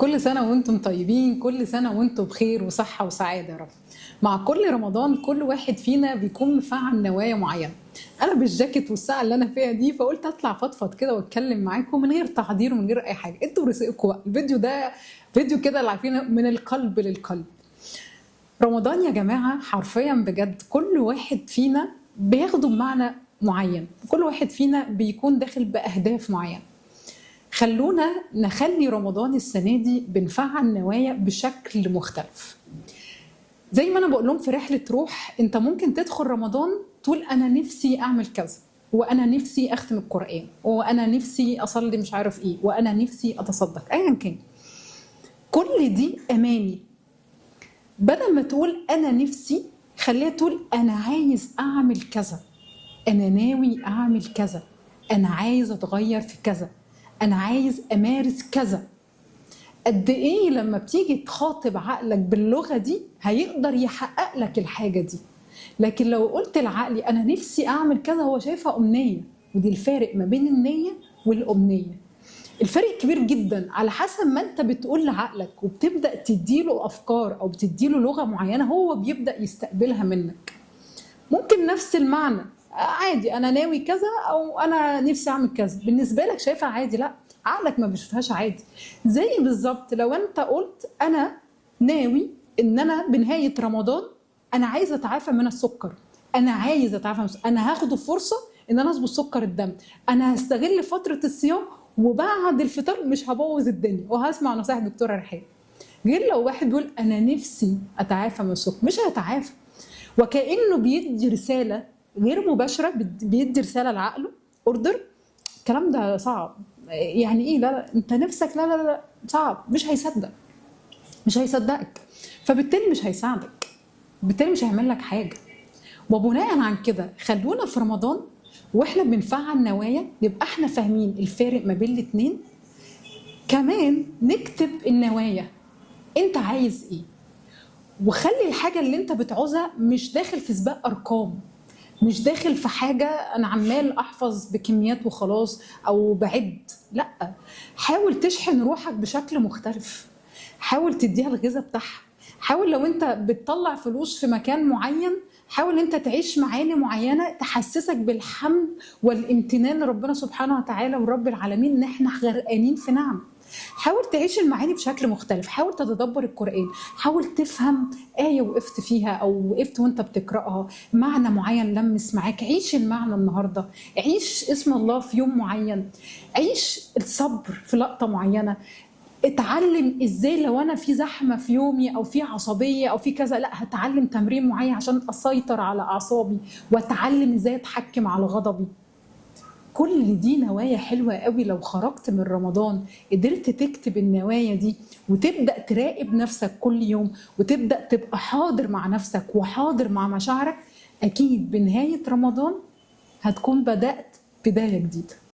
كل سنة وانتم طيبين، كل سنة وانتم بخير وصحة وسعادة يا رب. مع كل رمضان كل واحد فينا بيكون مفعل نوايا معينة. أنا بالجاكيت والساعة اللي أنا فيها دي فقلت أطلع فضفض كده وأتكلم معاكم من غير تحضير ومن غير أي حاجة. انتوا رزقكم بقى. الفيديو ده فيديو كده اللي عارفينه من القلب للقلب. رمضان يا جماعة حرفيا بجد كل واحد فينا بياخده بمعنى معين، كل واحد فينا بيكون داخل بأهداف معينة. خلونا نخلي رمضان السنة دي بنفعل نوايا بشكل مختلف. زي ما انا بقول لهم في رحلة روح، انت ممكن تدخل رمضان تقول انا نفسي اعمل كذا، وانا نفسي اختم القرآن، وانا نفسي اصلي مش عارف ايه، وانا نفسي اتصدق، ايا كان. كل دي اماني. بدل ما تقول انا نفسي، خليها تقول انا عايز اعمل كذا، انا ناوي اعمل كذا، انا عايز اتغير في كذا، انا عايز امارس كذا. قد ايه لما بتيجي تخاطب عقلك باللغه دي هيقدر يحقق لك الحاجه دي. لكن لو قلت لعقلي انا نفسي اعمل كذا، هو شايفها امنيه. ودي الفارق ما بين النيه والامنيه. الفرق كبير جدا على حسب ما انت بتقول لعقلك وبتبدا تديله افكار او بتديله لغه معينه، هو بيبدا يستقبلها منك. ممكن نفس المعنى عادي، انا ناوي كذا او انا نفسي اعمل كذا، بالنسبه لك شايفها عادي، لا عقلك ما بيشوفهاش عادي. زي بالظبط لو انت قلت انا ناوي ان انا بنهايه رمضان انا عايزه اتعافى من السكر، انا عايزه اتعافى من السكر. انا هاخد فرصه ان انا اظبط سكر الدم، انا هستغل فتره الصيام وبعد الفطار مش هبوظ الدنيا وهسمع نصائح دكتوره رحاب. غير لو واحد بيقول انا نفسي اتعافى من السكر، مش هيتعافى. وكأنه بيدي رسالة غير مباشرة، بيدي رسالة لعقله، اوردر. الكلام ده صعب، يعني ايه؟ لا لا انت نفسك، لا لا لا صعب، مش هيصدق، مش هيصدقك، فبالتالي مش هيساعدك، بالتالي مش هيعمل لك حاجة. وبناء عن كده خلونا في رمضان واحنا بنفعل نوايا يبقى احنا فاهمين الفارق ما بين الاتنين. كمان نكتب النوايا، انت عايز ايه، وخلي الحاجة اللي انت بتعوزها مش داخل في سباق ارقام، مش داخل في حاجة انا عمال احفظ بكميات وخلاص او بعد. لا، حاول تشحن روحك بشكل مختلف، حاول تديها الغذاء بتاعها. حاول لو انت بتطلع فلوس في مكان معين، حاول انت تعيش معاني معينة تحسسك بالحمد والامتنان لربنا سبحانه وتعالى ورب العالمين ان احنا غرقانين في نعم. حاول تعيش المعاني بشكل مختلف، حاول تتدبر القرآن، حاول تفهم آية وقفت فيها أو وقفت وانت بتقرأها، معنى معين لمس معاك، عيش المعنى النهاردة، عيش اسم الله في يوم معين، عيش الصبر في لقطة معينة. اتعلم ازاي لو انا في زحمه في يومي او في عصبيه او في كذا، لا هتعلم تمرين معين عشان اسيطر على اعصابي، واتعلم ازاي اتحكم على غضبي. كل دي نوايا حلوة قوي. لو خرجت من رمضان قدرت تكتب النوايا دي وتبدأ تراقب نفسك كل يوم وتبدأ تبقى حاضر مع نفسك وحاضر مع مشاعرك، أكيد بنهاية رمضان هتكون بدأت بداية جديدة.